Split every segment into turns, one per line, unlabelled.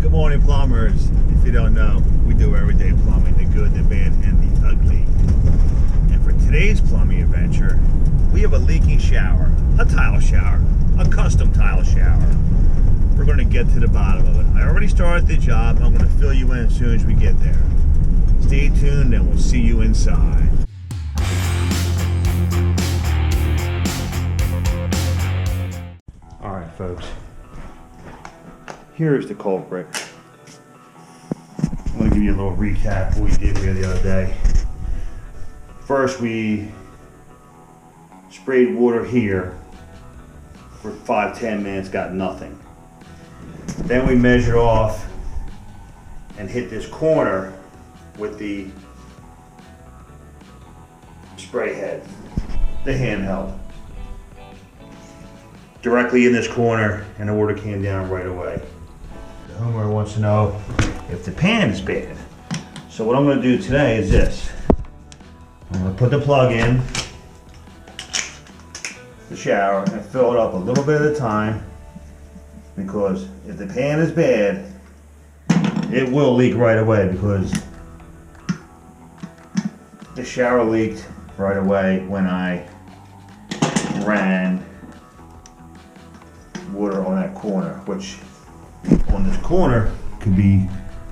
Good morning, plumbers. If you don't know, we do everyday plumbing, the good, the bad, and the ugly. And for today's plumbing adventure, we have a leaking shower, a tile shower, a custom tile shower. We're going to get to the bottom of it. I already started the job. I'm going to fill you in as soon as we get there. Stay tuned and we'll see you inside. All right, folks. Here is the culprit. I'm going to give you a little recap of what we did here the other day. First, we sprayed water here for 5-10 minutes, got nothing. Then we measured off and hit this corner with the spray head, the handheld. Directly in this corner, and the water came down right away. The homeowner wants to know if the pan is bad. So what I'm going to do today is this. I'm going to put the plug in the shower and fill it up a little bit at a time, because if the pan is bad, it will leak right away, because the shower leaked right away when I ran water on that corner, which on this corner could be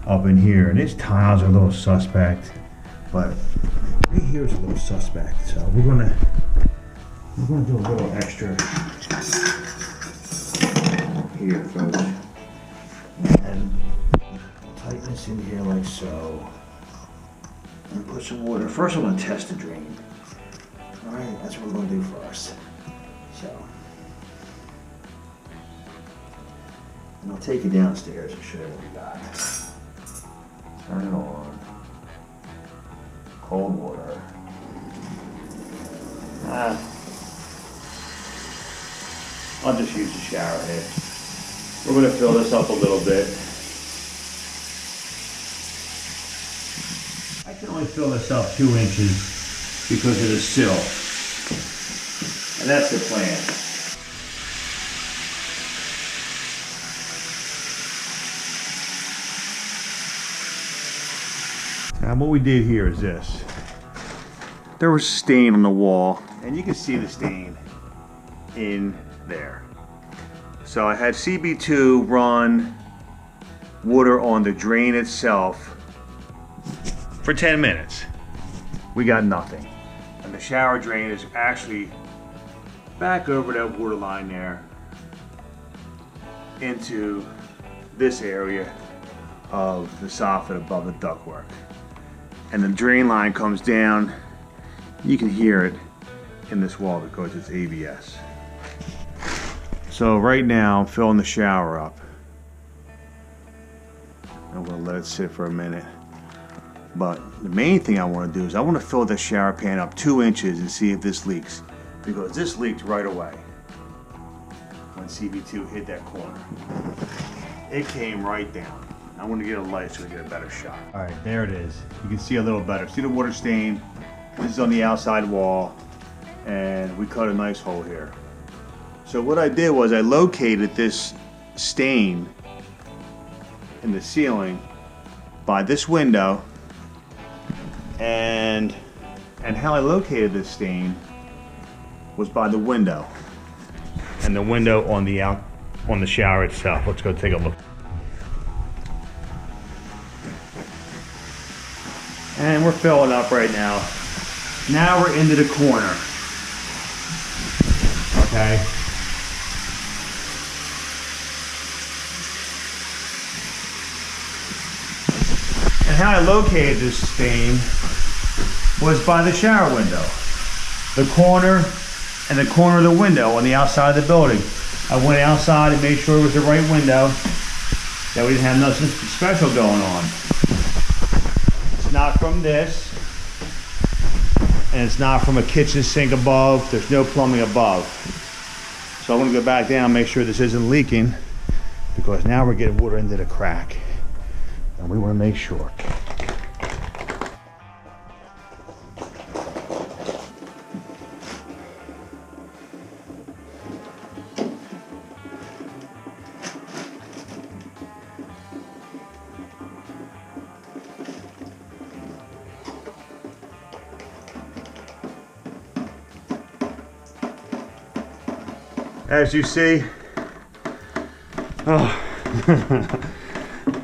up in here. And these tiles are a little suspect, but right here is a little suspect. So we're gonna do a little extra here, folks, and tighten this in here like so, and put some water. First, I'm gonna test the drain. All right, that's what we're gonna do first. So. And I'll take you downstairs and show you what we got. Turn it on. Cold water. I'll just use the shower head. We're going to fill this up a little bit. I can only fill this up 2 inches because of the sill. And that's the plan. Now what we did here is this. There was stain on the wall, and you can see the stain in there. So I had CB2 run water on the drain itself for 10 minutes. We got nothing. And the shower drain is actually back over that water line there into this area of the soffit above the ductwork. And the drain line comes down. You can hear it in this wall because it's ABS. So right now I'm filling the shower up. I'm gonna let it sit for a minute. But the main thing I want to do is I want to fill the shower pan up 2 inches and see if this leaks, because this leaked right away when CB2 hit that corner. It came right down. I want to get a light so we get a better shot. All right, there it is. You can see a little better. See the water stain? This is on the outside wall, and we cut a nice hole here. So what I did was I located this stain in the ceiling by this window, and how I located this stain was by the window, and the window on the shower itself. Let's go take a look. And we're filling up right now. Now we're into the corner. Okay. And how I located this stain was by the shower window. The corner and the corner of the window on the outside of the building. I went outside and made sure it was the right window, that we didn't have nothing special going on. It's not from this, and it's not from a kitchen sink above. There's no plumbing above. So I'm gonna go back down and make sure this isn't leaking, because now we're getting water into the crack, and we wanna make sure. As you see, oh,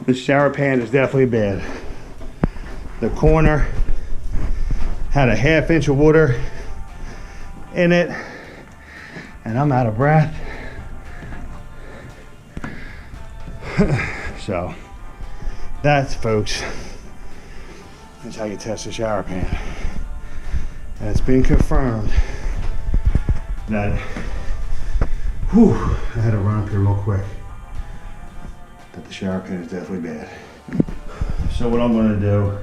the shower pan is definitely bad. The corner had a 1/2 inch of water in it, and I'm out of breath. So that's, folks, that's how you test a shower pan. And it's been confirmed that, whew, I had to run up here real quick, that the shower pan is definitely bad. So what I'm gonna do,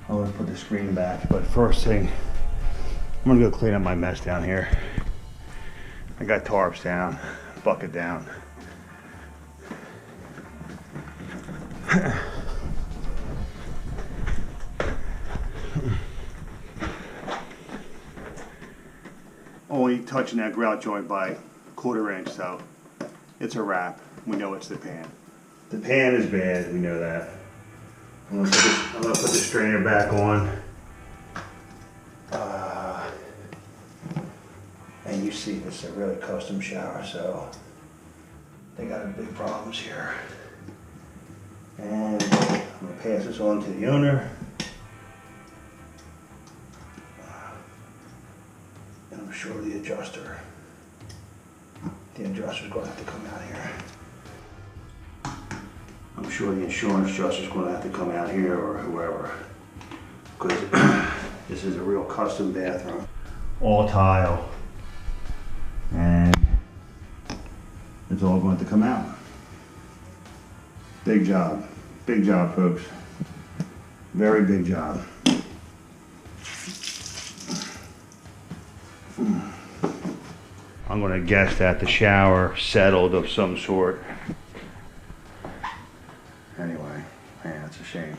I'm gonna put the screen back, but first thing, I'm gonna go clean up my mess down here. I got tarps down, bucket down. Only touching that grout joint by 1/4 inch, so it's a wrap. We know it's the pan. The pan is bad, we know that. I'm gonna put the strainer back on. And you see this is a really custom shower, so they got big problems here. And I'm gonna pass this on to the owner. And I'm sure the adjuster's gonna have to come out here. I'm sure the insurance adjuster's gonna have to come out here, or whoever, because this is a real custom bathroom. All tile. And it's all going to come out. Big job, folks. Very big job. I'm going to guess that the shower settled of some sort. Anyway, man, it's a shame.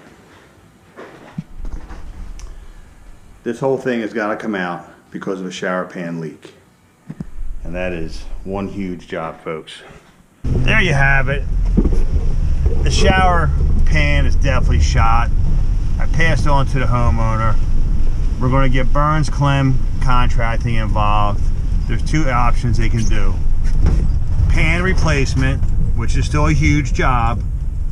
This whole thing has got to come out because of a shower pan leak. And that is one huge job, folks. There you have it. The shower pan is definitely shot. I passed on to the homeowner. We're going to get Burns Clem Contracting involved. There's 2 options they can do. Pan replacement, which is still a huge job,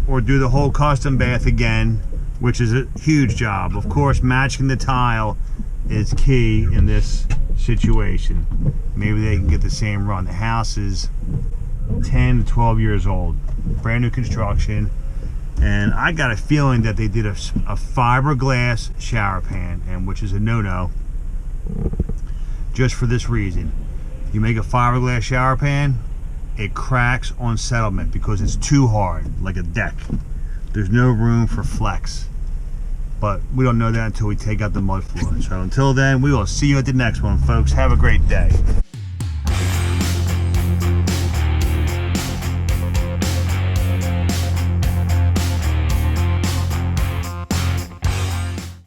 or do the whole custom bath again, which is a huge job. Of course, matching the tile is key in this situation. Maybe they can get the same run. The house is 10 to 12 years old, brand new construction, and I got a feeling that they did a fiberglass shower pan, and which is a no-no, just for this reason. You make a fiberglass shower pan, it cracks on settlement because it's too hard, like a deck. There's no room for flex. But we don't know that until we take out the mud floor. So until then, we will see you at the next one, folks. Have a great day.